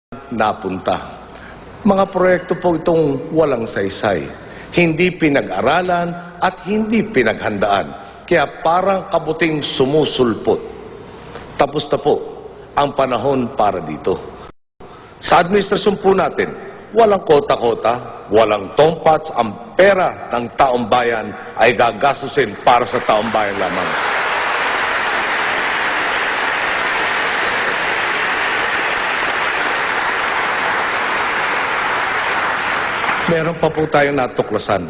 napunta. Mga proyekto po itong walang saysay, hindi pinag-aralan at hindi pinaghandaan, kaya parang kabuting sumusulpot. Tapos na po ang panahon para dito. Sa administrasyon po natin, walang kota-kota, walang tompats, ang pera ng taong bayan ay gagastusin para sa taong bayan lamang. Meron pa po tayong natuklasan.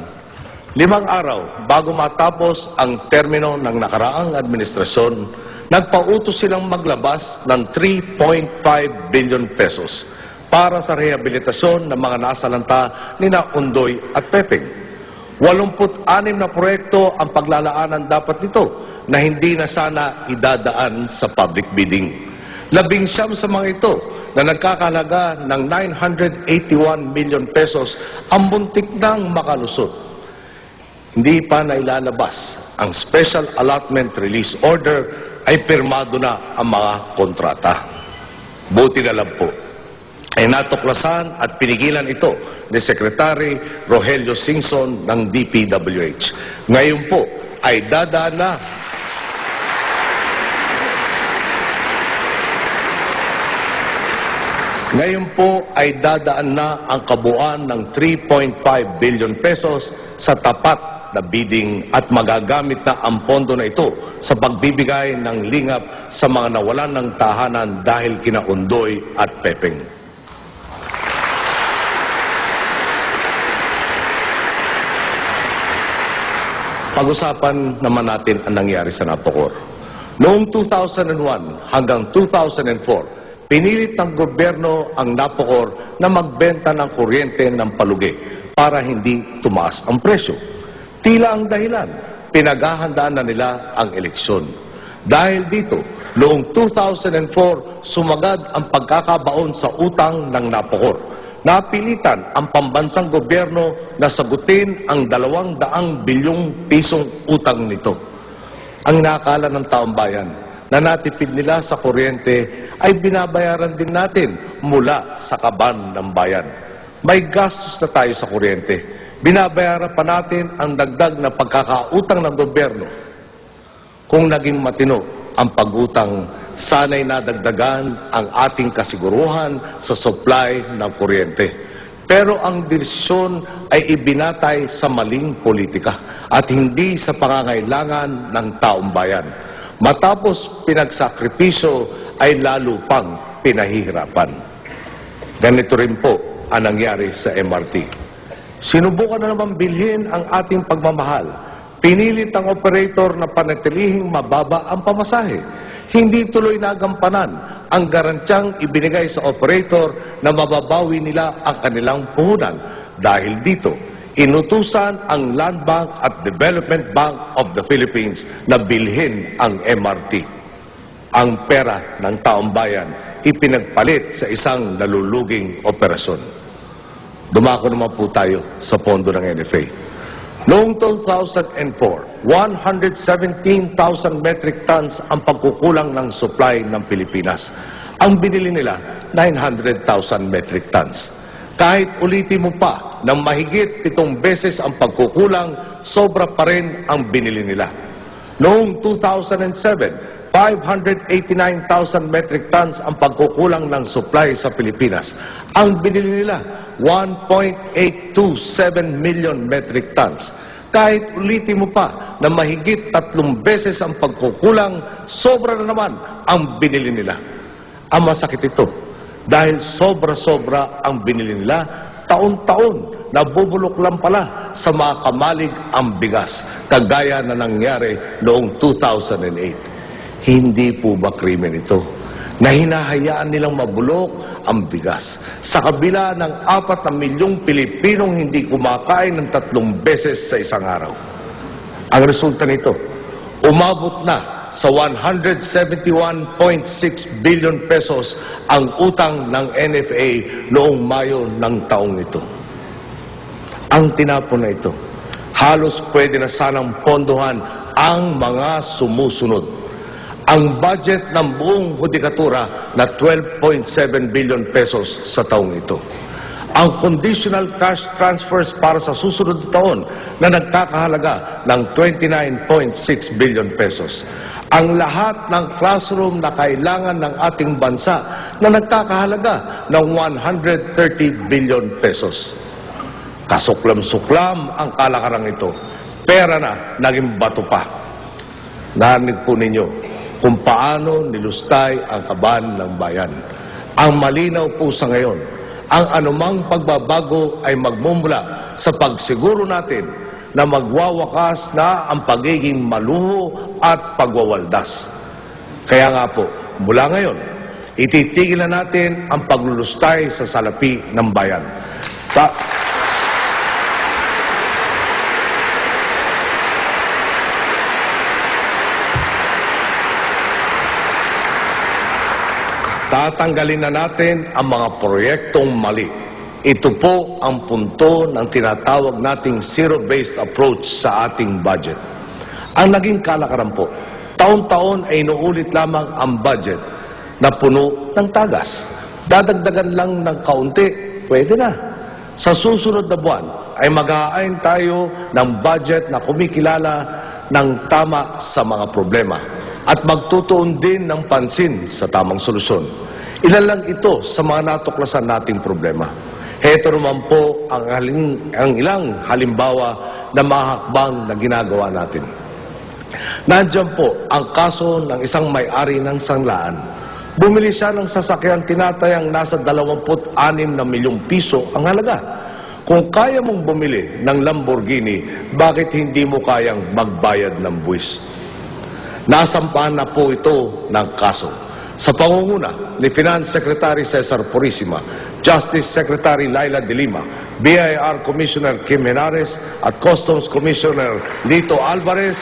5 araw bago matapos ang termino ng nakaraang administrasyon, nagpautos silang maglabas ng 3.5 billion pesos para sa rehabilitasyon ng mga nasalanta ni Undoy at Pepeng. 86 na proyekto ang paglalaanan dapat nito na hindi na sana idadaan sa public bidding. 19 sa mga ito na nagkakahalaga ng 981 million pesos ang muntik nang makalusot. Hindi pa nailalabas ang Special Allotment Release Order ay pirmado na ang mga kontrata. Buti na lang po ay natuklasan at pinigilan ito ni Secretary Rogelio Singson ng DPWH. Ngayon po ay dadaan na ang kabuuan ng 3.5 billion pesos sa tapat na bidding at magagamit na ang pondo na ito sa pagbibigay ng lingap sa mga nawalan ng tahanan dahil kina Undoy at Pepeng. Pag-usapan naman natin ang nangyari sa Napocor. Noong 2001 hanggang 2004, pinilit ng gobyerno ang Napocor na magbenta ng kuryente ng palugi para hindi tumaas ang presyo. Tila ang dahilan, pinaghahandaan na nila ang eleksyon. Dahil dito, noong 2004, sumagad ang pagkakabaon sa utang ng Napocor. Napilitan ang pambansang gobyerno na sagutin ang 200 bilyong pisong utang nito. Ang inakala ng taong bayan na natipid nila sa kuryente ay binabayaran din natin mula sa kaban ng bayan. May gastos na tayo sa kuryente. Binabayaran pa natin ang dagdag na pagkakautang ng gobyerno. Kung naging matino ang pag-utang, sana'y nadagdagan ang ating kasiguruhan sa supply ng kuryente. Pero ang desisyon ay ibinatay sa maling politika at hindi sa pangangailangan ng taong bayan. Matapos pinagsakripisyo ay lalo pang pinahihirapan. Ganito rin po ang nangyari sa MRT. Sinubukan na naman bilhin ang ating pagmamahal. Pinilit ang operator na panatilihing mababa ang pamasahe. Hindi tuloy nagampanan ang garantyang ibinigay sa operator na mababawi nila ang kanilang puhunan. Dahil dito, inutusan ang Land Bank at Development Bank of the Philippines na bilhin ang MRT. Ang pera ng taong bayan ipinagpalit sa isang naluluging operasyon. Dumako naman po tayo sa pondo ng NFA. Noong 2004, 117,000 metric tons ang pagkukulang ng supply ng Pilipinas. Ang binili nila, 900,000 metric tons. Kahit ulitin mo pa ng mahigit 7 beses ang pagkukulang, sobra pa rin ang binili nila. Noong 2007, 589,000 metric tons ang pagkukulang ng supply sa Pilipinas. Ang binili nila, 1.827 million metric tons. Kahit ulitin mo pa na mahigit 3 beses ang pagkukulang, sobra na naman ang binili nila. Ang masakit ito, dahil sobra-sobra ang binili nila, taon-taon nabubulok lang pala sa mga kamalig ang bigas, kagaya na nangyari noong 2008. Hindi po ba krimen ito na hinahayaan nilang mabulok ang bigas sa kabila ng 4 milyong Pilipinong hindi kumakain ng 3 beses sa isang araw? Ang resulta nito, umabot na sa 171.6 billion pesos ang utang ng NFA noong Mayo ng taong ito. Ang tinapon na ito, halos pwede na sanang pondohan ang mga sumusunod. ang budget ng buong hudikatura na 12.7 billion pesos sa taong ito. Ang conditional cash transfers para sa susunod na taon na nagkakahalaga ng 29.6 billion pesos. Ang lahat ng classroom na kailangan ng ating bansa na nagkakahalaga ng 130 billion pesos. Kasuklam-suklam ang kalakarang ito. Pera na, naging bato pa. Narinig po ninyo kung paano nilustay ang kaban ng bayan. Ang malinaw po sa ngayon, ang anumang pagbabago ay magmumula sa pagsiguro natin na magwawakas na ang pagiging maluho at pagwawaldas. Kaya nga po, mula ngayon, ititigil na natin ang paglulustay sa salapi ng bayan. Tatanggalin na natin ang mga proyektong mali. Ito po ang punto ng tinatawag nating zero-based approach sa ating budget. Ang naging kalakaran po, taon-taon ay inuulit lamang ang budget na puno ng tagas. Dadagdagan lang ng kaunti, pwede na. Sa susunod na buwan ay mag-aayon tayo ng budget na kumikilala ng tama sa mga problema at magtutuon din ng pansin sa tamang solusyon. Ilan lang ito sa mga natuklasan nating problema. Heto naman po ang ilang halimbawa na mahakbang na ginagawa natin. Nandiyan po ang kaso ng isang may-ari ng sanglaan. Bumili siya ng sasakyang tinatayang nasa 26 na milyong piso ang halaga. Kung kaya mong bumili ng Lamborghini, bakit hindi mo kayang magbayad ng buwis? Nasampahan na po ito ng kaso sa pangunguna ni Finance Secretary Cesar Purisima, Justice Secretary Laila de Lima, BIR Commissioner Kim Henares at Customs Commissioner Lito Alvarez